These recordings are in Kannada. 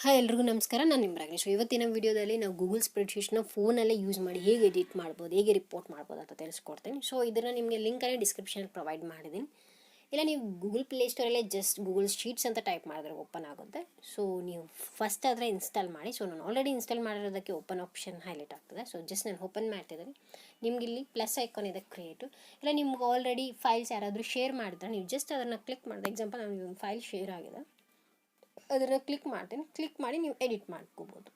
ಹಾಯ್ ಎಲ್ರಿಗೂ ನಮಸ್ಕಾರ. ನಾನು ನಿಮ್ಮ ರಾಗೇಶ್. ಇವತ್ತಿನ ವಿಡಿಯೋದಲ್ಲಿ ನಾವು ಗೂಗಲ್ ಸ್ಪ್ರೆಡ್ಶೀಟ್ನ ಫೋನಲ್ಲೇ ಯೂಸ್ ಮಾಡಿ ಹೇಗೆ ಎಡಿಟ್ ಮಾಡ್ಬೋದು, ಹೇಗೆ ರಿಪೋರ್ಟ್ ಮಾಡ್ಬೋದು ಅಂತ ತಿಳಿಸ್ಕೊಡ್ತೀನಿ. ಸೊ ಇದನ್ನು ನಿಮಗೆ ಲಿಂಕನ್ನು ಡಿಸ್ಕ್ರಿಪ್ಷನ್ ಪ್ರೊವೈಡ್ ಮಾಡಿದ್ದೀನಿ. ಇಲ್ಲ ನೀವು ಗೂಗಲ್ ಪ್ಲೇಸ್ಟೋರಲ್ಲೇ ಜಸ್ಟ್ ಗೂಗಲ್ ಶೀಟ್ಸ್ ಅಂತ ಟೈಪ್ ಮಾಡಿದ್ರೆ ಓಪನ್ ಆಗುತ್ತೆ. ಸೊ ನೀವು ಫಸ್ಟ್ ಆದರೆ ಇನ್ಸ್ಟಾಲ್ ಮಾಡಿ. ಸೊ ನಾನು ಆಲ್ರೆಡಿ ಇನ್ಸ್ಟಾಲ್ ಮಾಡಿರೋದಕ್ಕೆ ಓಪನ್ ಆಪ್ಷನ್ ಹೈಲೈಟ್ ಆಗ್ತದೆ. ಸೊ ಜಸ್ಟ್ ನಾನು ಓಪನ್ ಮಾಡ್ತಿದ್ದೀನಿ. ನಿಮ್ಗೆ ಇಲ್ಲಿ ಪ್ಲಸ್ ಐಕಾನ್ ಇದೆ ಕ್ರಿಯೇಟು. ಇಲ್ಲ ನಿಮ್ಗೆ ಆಲ್ರೆಡಿ ಫೈಲ್ಸ್ ಯಾರಾದರೂ ಶೇರ್ ಮಾಡಿದ್ರೆ ನೀವು ಜಸ್ಟ್ ಅದನ್ನು ಕ್ಲಿಕ್ ಮಾಡಿದೆ. ಎಕ್ಸಾಂಪಲ್ ನನಗೆ ಒಂದು ಫೈಲ್ ಶೇರ್ ಆಗಿದೆ, ಅದನ್ನು ಕ್ಲಿಕ್ ಮಾಡ್ತೀನಿ. ಕ್ಲಿಕ್ ಮಾಡಿ ನೀವು ಎಡಿಟ್ ಮಾಡ್ಕೋಬೋದು.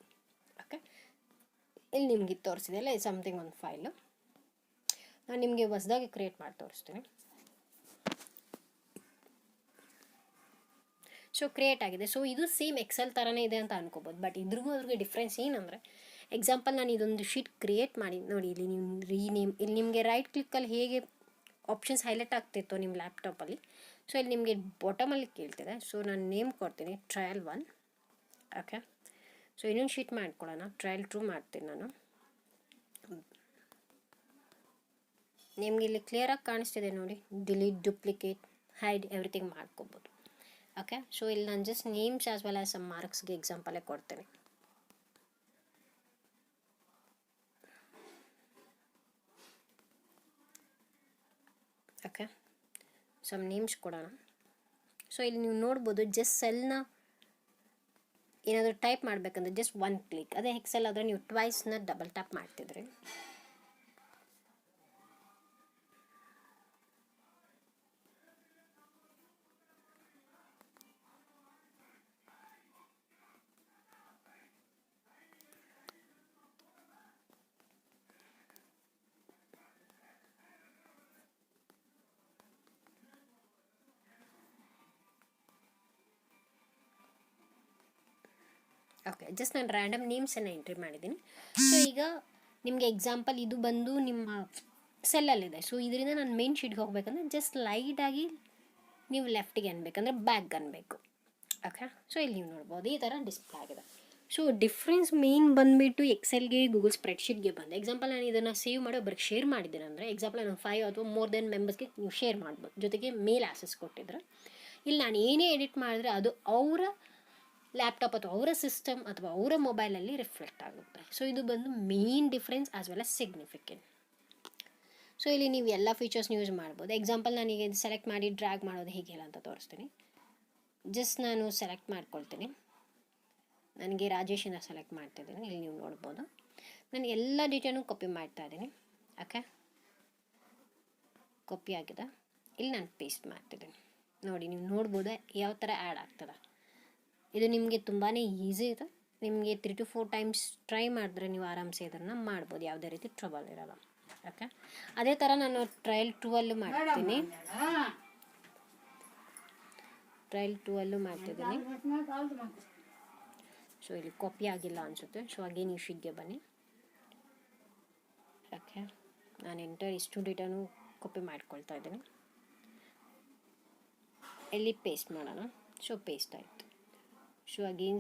ಓಕೆ, ಇಲ್ಲಿ ನಿಮಗೆ ತೋರಿಸಿದೆ ಅಲ್ಲ ಸಮಥಿಂಗ್ ಒಂದು ಫೈಲು. ನಾನು ನಿಮಗೆ ಹೊಸದಾಗಿ ಕ್ರಿಯೇಟ್ ಮಾಡಿ ತೋರಿಸ್ತೀನಿ. ಸೊ ಕ್ರಿಯೇಟ್ ಆಗಿದೆ. ಸೊ ಇದು ಸೇಮ್ ಎಕ್ಸೆಲ್ ಥರನೇ ಇದೆ ಅಂತ ಅನ್ಕೋಬೋದು. ಬಟ್ ಇದ್ರಿಗೂ ಅದ್ರಿಗೆ ಡಿಫ್ರೆನ್ಸ್ ಏನಂದರೆ, ಎಕ್ಸಾಂಪಲ್ ನಾನು ಇದೊಂದು ಶೀಟ್ ಕ್ರಿಯೇಟ್ ಮಾಡಿ ನೋಡಿ, ಇಲ್ಲಿ ನಿಮ್ಮ ರೀನೇಮ್, ಇಲ್ಲಿ ನಿಮಗೆ ರೈಟ್ ಕ್ಲಿಕ್ಕಲ್ಲಿ ಹೇಗೆ ಆಪ್ಷನ್ಸ್ ಹೈಲೈಟ್ ಆಗ್ತಿತ್ತು ನಿಮ್ಮ ಲ್ಯಾಪ್ಟಾಪಲ್ಲಿ, ಸೊ ಇಲ್ಲಿ ನಿಮಗೆ ಬಾಟಮಲ್ಲಿ ಕೇಳ್ತಿದೆ. ಸೊ ನಾನು ನೇಮ್ ಕೊಡ್ತೀನಿ ಟ್ರಯಲ್ 1. ಓಕೆ, ಸೊ ಇನ್ನೊಂದು ಶೀಟ್ ಮಾಡ್ಕೊಳ್ಳೋಣ. ಟ್ರಯಲ್ 2 ಮಾಡ್ತೀನಿ ನಾನು. ನಿಮ್ಗೆ ಇಲ್ಲಿ ಕ್ಲಿಯರಾಗಿ ಕಾಣಿಸ್ತಿದೆ ನೋಡಿ, ಡಿಲೀಟ್, ಡುಪ್ಲಿಕೇಟ್, ಹೈಡ್ ಎವ್ರಿಥಿಂಗ್ ಮಾಡ್ಕೋಬೋದು. ಓಕೆ, ಸೊ ಇಲ್ಲಿ ನಾನು just names as well as some ಮಾರ್ಕ್ಸ್ಗೆ ಎಕ್ಸಾಂಪಲೇ ಕೊಡ್ತೀನಿ. ಓಕೆ, ಸಮ್ ನೇಮ್ಸ್ ಕೊಡೋಣ. ಸೊ ಇಲ್ಲಿ ನೀವು ನೋಡ್ಬೋದು, ಜಸ್ಟ್ ಸೆಲ್ನ ಏನಾದರೂ ಟೈಪ್ ಮಾಡಬೇಕಂದ್ರೆ ಜಸ್ಟ್ 1 ಕ್ಲಿಕ್. ಅದೇ ಎಕ್ಸೆಲ್ ಆದರೆ ನೀವು ಟ್ವೈಸ್ನ ಡಬಲ್ ಟ್ಯಾಪ್ ಮಾಡ್ತಿದ್ರಿ. ಓಕೆ, ಜಸ್ಟ್ ನಾನು ರ್ಯಾಂಡಮ್ ನೇಮ್ಸನ್ನು ಎಂಟ್ರಿ ಮಾಡಿದ್ದೀನಿ. ಸೊ ಈಗ ನಿಮಗೆ ಎಕ್ಸಾಂಪಲ್ ಇದು ಬಂದು ನಿಮ್ಮ ಸೆಲ್ಲಲ್ಲಿದೆ. ಸೊ ಇದರಿಂದ ನಾನು ಮೇನ್ ಶೀಟ್ಗೆ ಹೋಗ್ಬೇಕಂದ್ರೆ ಜಸ್ಟ್ ಲೈಟಾಗಿ ನೀವು ಲೆಫ್ಟಿಗೆ ಅನ್ಬೇಕಂದ್ರೆ ಬ್ಯಾಕ್ ಅನ್ಬೇಕು. ಓಕೆ, ಸೊ ಇಲ್ಲಿ ನೀವು ನೋಡ್ಬೋದು ಈ ಥರ ಡಿಸ್ಪ್ಲೇ ಆಗಿದೆ. ಸೊ ಡಿಫ್ರೆನ್ಸ್ ಮೇನ್ ಬಂದುಬಿಟ್ಟು ಎಕ್ಸೆಲ್ಗೆ ಗೂಗಲ್ ಸ್ಪ್ರೆಡ್ಶೀಟ್ಗೆ ಬಂದು, ಎಕ್ಸಾಂಪಲ್ ನಾನು ಇದನ್ನು ಸೇವ್ ಮಾಡಿ ಒಬ್ಬರಿಗೆ ಶೇರ್ ಮಾಡಿದ್ದೀನಿ ಅಂದರೆ, ಎಕ್ಸಾಂಪಲ್ ನಾನು 5 ಅಥವಾ ಮೋರ್ ದೆನ್ ಮೆಂಬರ್ಸ್ಗೆ ನೀವು ಶೇರ್ ಮಾಡ್ಬೋದು. ಜೊತೆಗೆ ಮೇಲ್ ಆಕ್ಸೆಸ್ ಕೊಟ್ಟಿದ್ರೆ, ಇಲ್ಲಿ ನಾನು ಏನೇ ಎಡಿಟ್ ಮಾಡಿದ್ರೆ ಅದು ಅವರ ಲ್ಯಾಪ್ಟಾಪ್ ಅಥವಾ ಅವರ ಸಿಸ್ಟಮ್ ಅಥವಾ ಅವರ ಮೊಬೈಲಲ್ಲಿ ರಿಫ್ಲೆಕ್ಟ್ ಆಗುತ್ತೆ. ಸೊ ಇದು ಬಂದು main difference as well as significant. So ಇಲ್ಲಿ ನೀವು ಎಲ್ಲ ಫೀಚರ್ಸ್ನ ಯೂಸ್ ಮಾಡ್ಬೋದು. ಎಕ್ಸಾಂಪಲ್ ನಾನೀಗ ಸೆಲೆಕ್ಟ್ ಮಾಡಿ ಡ್ರ್ಯಾಗ್ ಮಾಡೋದು ಹೇಗಿಲ್ಲ ಅಂತ ತೋರಿಸ್ತೀನಿ. ಜಸ್ಟ್ ನಾನು ಸೆಲೆಕ್ಟ್ ಮಾಡ್ಕೊಳ್ತೀನಿ. ನನಗೆ ರಾಜೇಶಿನ ಸೆಲೆಕ್ಟ್ ಮಾಡ್ತಾಯಿದ್ದೀನಿ. ಇಲ್ಲಿ ನೀವು ನೋಡ್ಬೋದು ನಾನು ಎಲ್ಲ ಡೇಟಾನು ಕಾಪಿ ಮಾಡ್ತಾ ಇದ್ದೀನಿ. ಓಕೆ, ಕಾಪಿ ಆಗಿದೆ. ಇಲ್ಲಿ ನಾನು ಪೇಸ್ಟ್ ಮಾಡ್ತಿದ್ದೀನಿ. ನೋಡಿ ನೀವು ನೋಡ್ಬೋದು ಯಾವ ಥರ ಆ್ಯಡ್ ಆಗ್ತದೆ. ಇದು ನಿಮಗೆ ತುಂಬಾ ಈಸಿ ಇದೆ. ನಿಮಗೆ 3 to 4 ಟೈಮ್ಸ್ ಟ್ರೈ ಮಾಡಿದ್ರೆ ನೀವು ಆರಾಮ್ಸೆ ಇದನ್ನು ಮಾಡ್ಬೋದು, ಯಾವುದೇ ರೀತಿ ಟ್ರಬಲ್ ಇರೋಲ್ಲ. ಓಕೆ, ಅದೇ ಥರ ನಾನು ಟ್ರಯಲ್ 2 ಮಾಡ್ತೀನಿ. ಟ್ರಯಲ್ 2 ಮಾಡ್ತಿದ್ದೀನಿ. ಸೊ ಇಲ್ಲಿ ಕಾಪಿ ಆಗಿಲ್ಲ ಅನಿಸುತ್ತೆ. ಸೊ ಅಗೇನ್ ಈ ಶೀಟ್ಗೆ ಬನ್ನಿ. ಓಕೆ, ನಾನು ಇಷ್ಟು ಡೇಟಾನು ಕಾಪಿ ಮಾಡ್ಕೊಳ್ತಾ ಇದ್ದೀನಿ. ಇಲ್ಲಿ ಪೇಸ್ಟ್ ಮಾಡೋಣ. ಸೊ ಪೇಸ್ಟ್ ಆಯಿತು. ಸೊ ಅಗೇನ್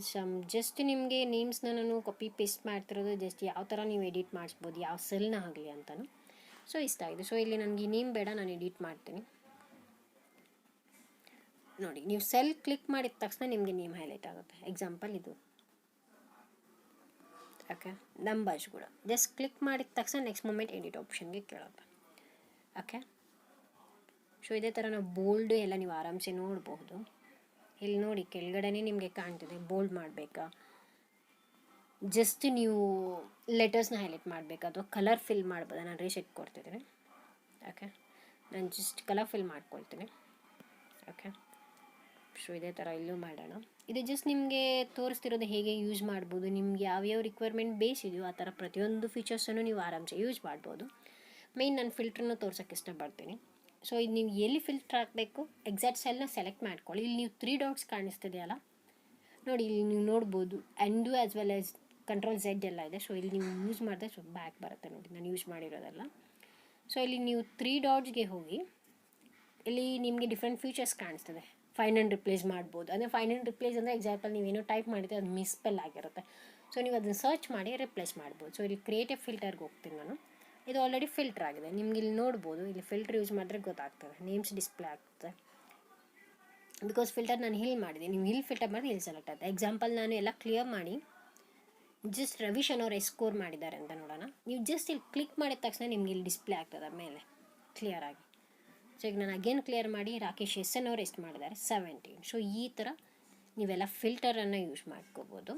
ಜಸ್ಟ್ ನಿಮಗೆ ನೇಮ್ಸ್ನ ನಾನು ಕಾಪಿ ಪೇಸ್ಟ್ ಮಾಡ್ತಿರೋದು ಜಸ್ಟ್ ಯಾವ ಥರ ನೀವು ಎಡಿಟ್ ಮಾಡಿಸ್ಬೋದು, ಯಾವ ಸೆಲ್ನ ಆಗಲಿ ಅಂತಲೂ. ಸೊ ಇಷ್ಟ ಆಗಿದೆ. ಸೊ ಇಲ್ಲಿ ನನಗೆ ಈ ನೇಮ್ ಬೇಡ, ನಾನು ಎಡಿಟ್ ಮಾಡ್ತೀನಿ. ನೋಡಿ ನೀವು ಸೆಲ್ ಕ್ಲಿಕ್ ಮಾಡಿದ ತಕ್ಷಣ ನಿಮಗೆ ನೇಮ್ ಹೈಲೈಟ್ ಆಗುತ್ತೆ. ಎಕ್ಸಾಂಪಲ್ ಇದು. ಓಕೆ, ನಂಬರ್ಸ್ ಕೂಡ ಜಸ್ಟ್ ಕ್ಲಿಕ್ ಮಾಡಿದ ತಕ್ಷಣ ನೆಕ್ಸ್ಟ್ ಮೂಮೆಂಟ್ ಎಡಿಟ್ ಆಪ್ಷನ್ಗೆ ಕೇಳುತ್ತೆ. ಓಕೆ, ಸೊ ಇದೇ ಥರ ನಾವು ಬೋಲ್ಡ್ ಎಲ್ಲ ನೀವು ಆರಾಮ್ಸೆ ನೋಡಬಹುದು. ಇಲ್ಲಿ ನೋಡಿ ಕೆಳಗಡೆನೇ ನಿಮಗೆ ಕಾಣ್ತಿದೆ. ಬೋಲ್ಡ್ ಮಾಡಬೇಕಾ, ಜಸ್ಟ್ ನೀವು ಲೆಟರ್ಸ್ನ ಹೈಲೈಟ್ ಮಾಡಬೇಕಾ ಅಥವಾ ಕಲರ್ ಫಿಲ್ ಮಾಡ್ಬೋದಾ? ನಾನು ರೀಸೆಟ್ ಕೊಡ್ತಿದ್ದೀನಿ. ಓಕೆ, ನಾನು ಜಸ್ಟ್ ಕಲರ್ ಫಿಲ್ ಮಾಡ್ಕೊಳ್ತೀನಿ. ಓಕೆ, ಸೊ ಇದೇ ಥರ ಇಲ್ಲೂ ಮಾಡೋಣ. ಇದು ಜಸ್ಟ್ ನಿಮಗೆ ತೋರಿಸ್ತಿರೋದು ಹೇಗೆ ಯೂಸ್ ಮಾಡ್ಬೋದು. ನಿಮ್ಗೆ ಯಾವ್ಯಾವ ರಿಕ್ವೈರ್ಮೆಂಟ್ ಬೇಸ್ ಇದೆಯೋ ಆ ಥರ ಪ್ರತಿಯೊಂದು ಫೀಚರ್ಸನ್ನು ನೀವು ಆರಾಮ್ಸೆ ಯೂಸ್ ಮಾಡ್ಬೋದು. ಮೇಯ್ನ್ ನಾನು ಫಿಲ್ಟ್ರನ್ನ ತೋರ್ಸೋಕ್ಕೆ ಇಷ್ಟಪಡ್ತೀನಿ. ಸೊ ಇದು ನೀವು ಎಲ್ಲಿ ಫಿಲ್ಟ್ರ್ ಹಾಕಬೇಕು, ಎಕ್ಸಾಕ್ಟ್ ಸೆಲ್ನ ಸೆಲೆಕ್ಟ್ ಮಾಡ್ಕೊಳ್ಳಿ. ಇಲ್ಲಿ ನೀವು 3 ಡಾಟ್ಸ್ ಕಾಣಿಸ್ತಿದೆಯಲ್ಲ ನೋಡಿ, ಇಲ್ಲಿ ನೀವು ನೋಡ್ಬೋದು ಅಂಡು ಆ್ಯಸ್ ವೆಲ್ ಆಸ್ Ctrl+Z ಎಲ್ಲ ಇದೆ. ಸೊ ಇಲ್ಲಿ ನೀವು ಯೂಸ್ ಮಾಡಿದ್ರೆ ಸೊ ಬ್ಯಾಕ್ ಬರುತ್ತೆ ನೋಡಿ, ನಾನು ಯೂಸ್ ಮಾಡಿರೋದಲ್ಲ. ಸೊ ಇಲ್ಲಿ ನೀವು 3 ಡಾಟ್ಸ್ಗೆ ಹೋಗಿ ಇಲ್ಲಿ ನಿಮಗೆ ಡಿಫ್ರೆಂಟ್ ಫೀಚರ್ಸ್ ಕಾಣಿಸ್ತದೆ. ಫೈಂಡ್ ಆ್ಯಂಡ್ ರಿಪ್ಲೇಸ್ ಮಾಡ್ಬೋದು. ಅಂದರೆ ಫೈಂಡ್ ಆ್ಯಂಡ್ ರಿಪ್ಲೇಸ್ ಅಂದರೆ ಎಕ್ಸಾಂಪಲ್ ನೀವೇನೋ ಟೈಪ್ ಮಾಡಿದ್ರೆ ಅದು ಮಿಸ್ಪೆಲ್ ಆಗಿರುತ್ತೆ. ಸೊ ನೀವು ಅದನ್ನು ಸರ್ಚ್ ಮಾಡಿ ರಿಪ್ಲೇಸ್ ಮಾಡ್ಬೋದು. ಸೊ ಇಲ್ಲಿ ಕ್ರಿಯೇಟಿವ್ ಫಿಲ್ಟರ್ಗೆ ಹೋಗ್ತೀನಿ ನಾನು. ಇದು ಆಲ್ರೆಡಿ ಫಿಲ್ಟರ್ ಆಗಿದೆ. ನಿಮ್ಗೆ ಇಲ್ಲಿ ನೋಡ್ಬೋದು, ಇಲ್ಲಿ ಫಿಲ್ಟರ್ ಯೂಸ್ ಮಾಡಿದ್ರೆ ಗೊತ್ತಾಗ್ತದೆ. ನೇಮ್ಸ್ ಡಿಸ್ಪ್ಲೇ ಆಗ್ತದೆ. ಬಿಕಾಸ್ ಫಿಲ್ಟರ್ ನಾನು ಇಲ್ಲಿ ಮಾಡಿದೆ, ನೀವು ಇಲ್ಲಿ ಫಿಲ್ಟರ್ ಮಾಡಿ ಇಲ್ಲಿ ಸೆಲೆಕ್ಟ್ ಆಗುತ್ತೆ. ಎಕ್ಸಾಂಪಲ್ ನಾನು ಎಲ್ಲ ಕ್ಲಿಯರ್ ಮಾಡಿ ಜಸ್ಟ್ ರವಿಶನ್ ಅವ್ರು ಎಷ್ಟು ಸ್ಕೋರ್ ಮಾಡಿದ್ದಾರೆ ಅಂತ ನೋಡೋಣ. ನೀವು ಜಸ್ಟ್ ಇಲ್ಲಿ ಕ್ಲಿಕ್ ಮಾಡಿದ ತಕ್ಷಣ ನಿಮ್ಗೆ ಇಲ್ಲಿ ಡಿಸ್ಪ್ಲೇ ಆಗ್ತದೆ ಮೇಲೆ ಕ್ಲಿಯರಾಗಿ. ಸೊ ಈಗ ನಾನು ಅಗೇನ್ ಕ್ಲಿಯರ್ ಮಾಡಿ ರಾಕೇಶ್ ಎಸ್ ಎನ್ ಅವ್ರು ಎಷ್ಟು ಮಾಡಿದ್ದಾರೆ 17. ಸೊ ಈ ಥರ ನೀವೆಲ್ಲ ಫಿಲ್ಟರನ್ನು ಯೂಸ್ ಮಾಡ್ಕೋಬೋದು.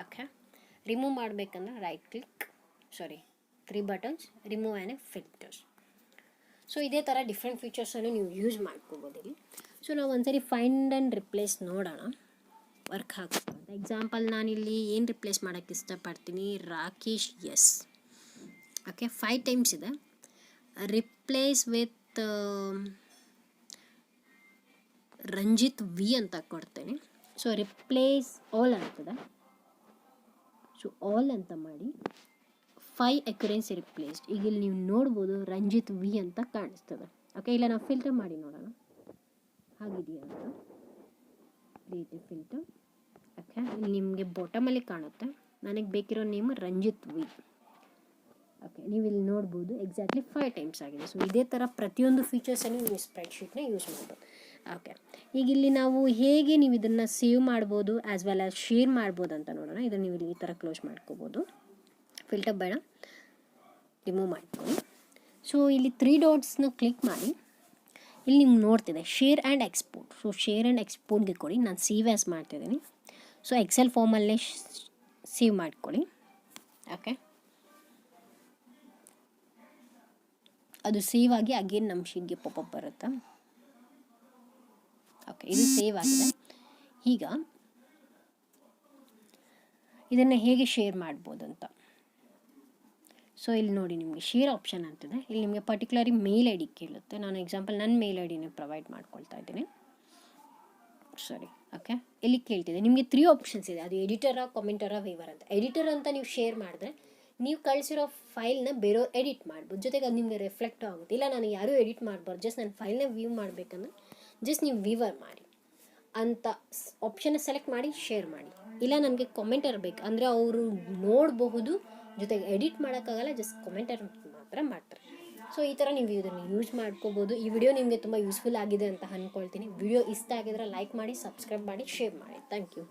ಓಕೆ, ರಿಮೂವ್ ಮಾಡಬೇಕಂದ್ರೆ right click 3 buttons, remove and filters. So ಇದೇ ಥರ ಡಿಫ್ರೆಂಟ್ ಫೀಚರ್ಸನ್ನು ನೀವು ಯೂಸ್ ಮಾಡ್ಕೋಬೋದು ಇಲ್ಲಿ. ಸೊ ನಾವು ಒಂದ್ಸರಿ ಫೈಂಡ್ ಆ್ಯಂಡ್ ರಿಪ್ಲೇಸ್ ನೋಡೋಣ ವರ್ಕ್ ಆಗುತ್ತೆ ಅಂತ. ಎಕ್ಸಾಂಪಲ್ ನಾನಿಲ್ಲಿ ಏನು ರಿಪ್ಲೇಸ್ ಮಾಡೋಕ್ಕೆ ಇಷ್ಟಪಡ್ತೀನಿ, ರಾಕೇಶ್ ಎಸ್. ಓಕೆ, 5 ಟೈಮ್ಸ್ ಇದೆ. ರಿಪ್ಲೇಸ್ ವಿತ್ ರಂಜಿತ್ ವಿ ಅಂತ ಕೊಡ್ತೇನೆ. ಸೊ ರಿಪ್ಲೇಸ್ ಆಲ್ ಅಂತದೆ. ಸೊ ಆಲ್ ಅಂತ ಮಾಡಿ 5 ಅಕ್ಯುರೆನ್ಸಿ ರಿಪ್ಲೇಸ್ಡ್. ಈಗ ಇಲ್ಲಿ ನೀವು ನೋಡ್ಬೋದು ರಂಜಿತ್ ವಿ ಅಂತ ಕಾಣಿಸ್ತದೆ. ಓಕೆ, ಇಲ್ಲ ನಾವು ಫಿಲ್ಟರ್ ಮಾಡಿ ನೋಡೋಣ ಹಾಗಿದೆಯಾ ಅಂತ. Creative filter. ಓಕೆ, ಇಲ್ಲಿ ನಿಮಗೆ ಬಾಟಮಲ್ಲಿ ಕಾಣುತ್ತೆ. ನನಗೆ ಬೇಕಿರೋ ನೇಮ್ ರಂಜಿತ್ ವಿ. ಓಕೆ, ನೀವು ಇಲ್ಲಿ ನೋಡ್ಬೋದು ಎಕ್ಸಾಕ್ಟ್ಲಿ 5 ಟೈಮ್ಸ್ ಆಗಿದೆ. ಸೊ ಇದೇ ಥರ ಪ್ರತಿಯೊಂದು ಫೀಚರ್ಸನ್ನು ನೀವು ಸ್ಪ್ರೆಡ್ಶೀಟ್ನ ಯೂಸ್ ಮಾಡ್ಬೋದು. ಓಕೆ, ಈಗ ಇಲ್ಲಿ ನಾವು ಹೇಗೆ ನೀವು ಇದನ್ನು ಸೇವ್ ಮಾಡ್ಬೋದು ಆ್ಯಸ್ ವೆಲ್ ಆಸ್ ಶೇರ್ ಮಾಡ್ಬೋದು ಅಂತ ನೋಡೋಣ. ಇದನ್ನು ನೀವು ಈ ಥರ ಕ್ಲೋಸ್ ಮಾಡ್ಕೋಬೋದು. ಫಿಲ್ಟರ್ ಬೇಡ, ರಿಮೂವ್ ಮಾಡ್ಕೊಳ್ಳಿ. ಸೊ ಇಲ್ಲಿ 3 ಡಾಟ್ಸ್ನ ಕ್ಲಿಕ್ ಮಾಡಿ ಇಲ್ಲಿ ನಿಮ್ಗೆ ನೋಡ್ತಿದೆ share and export. So share and ಎಕ್ಸ್ಪೋರ್ಟ್ಗೆ ಕೊಡಿ. ನಾನು ಸೇವ್ ಆ್ಯಸ್ ಮಾಡ್ತಿದ್ದೀನಿ. ಸೊ ಎಕ್ಸೆಲ್ ಫಾರ್ಮಲ್ಲೇ ಸೇವ್ ಮಾಡ್ಕೊಳ್ಳಿ. ಓಕೆ, ಅದು ಸೇವ್ ಆಗಿ ಅಗೇನ್ ನಮ್ಮ ಶೀಟ್ಗೆ ಪಾಪಪ್ ಬರುತ್ತೆ. ಓಕೆ, ಇದು ಸೇವ್ ಆಗಿದೆ. ಈಗ ಇದನ್ನು ಹೇಗೆ ಶೇರ್ ಮಾಡ್ಬೋದು ಅಂತ. ಸೊ ಇಲ್ಲಿ ನೋಡಿ ನಿಮಗೆ ಶೇರ್ ಆಪ್ಷನ್ ಅಂತಿದೆ. ಇಲ್ಲಿ ನಿಮಗೆ ಪರ್ಟಿಕ್ಯುಲರಿ ಮೇಲ್ ಐ ಡಿ ಕೇಳುತ್ತೆ. ನಾನು ಎಕ್ಸಾಂಪಲ್ ನನ್ನ ಮೇಲ್ ಐ ಡಿನೇ ಪ್ರೊವೈಡ್ ಮಾಡ್ಕೊಳ್ತಾ ಇದ್ದೀನಿ. ಓಕೆ, ಇಲ್ಲಿ ಕೇಳ್ತಿದೆ ನಿಮಗೆ 3 ಆಪ್ಷನ್ಸ್ ಇದೆ. ಅದು ಎಡಿಟರ, ಕಾಮೆಂಟರ, ವೀವರ್ ಅಂತ. ಎಡಿಟರ್ ಅಂತ ನೀವು ಶೇರ್ ಮಾಡಿದ್ರೆ ನೀವು ಕಳಿಸಿರೋ ಫೈಲ್ನ ಬೇರೆಯವ್ರು ಎಡಿಟ್ ಮಾಡ್ಬೋದು, ಜೊತೆಗೆ ಅದು ನಿಮಗೆ ರಿಫ್ಲೆಕ್ಟ್ ಆಗುತ್ತೆ. ಇಲ್ಲ ನಾನು ಯಾರೂ ಎಡಿಟ್ ಮಾಡಬಾರ್ದು, ಜಸ್ಟ್ ನನ್ನ ಫೈಲ್ನ ವ್ಯೂ ಮಾಡಬೇಕಂದ್ರೆ ಜಸ್ಟ್ ನೀವು ವೀವರ್ ಮಾಡಿ ಅಂತ ಆಪ್ಷನ್ನ ಸೆಲೆಕ್ಟ್ ಮಾಡಿ ಶೇರ್ ಮಾಡಿ. ಇಲ್ಲ ನನಗೆ ಕಾಮೆಂಟರ್ ಬೇಕು ಅಂದರೆ ಅವರು ನೋಡಬಹುದು, ಜೊತೆಗೆ ಎಡಿಟ್ ಮಾಡೋಕ್ಕಾಗಲ್ಲ, ಜಸ್ಟ್ ಕಾಮೆಂಟರ್ ಮಾತ್ರ ಮಾಡ್ತಾರೆ. ಸೊ ಈ ಥರ ನೀವು ಇದನ್ನು ಯೂಸ್ ಮಾಡ್ಕೋಬೋದು. ಈ ವಿಡಿಯೋ ನಿಮಗೆ ತುಂಬ ಯೂಸ್ಫುಲ್ ಆಗಿದೆ ಅಂತ ಅಂದ್ಕೊಳ್ತೀನಿ. ವಿಡಿಯೋ ಇಷ್ಟ ಆಗಿದ್ರೆ ಲೈಕ್ ಮಾಡಿ, ಸಬ್ಸ್ಕ್ರೈಬ್ ಮಾಡಿ, ಶೇರ್ ಮಾಡಿ. Thank you.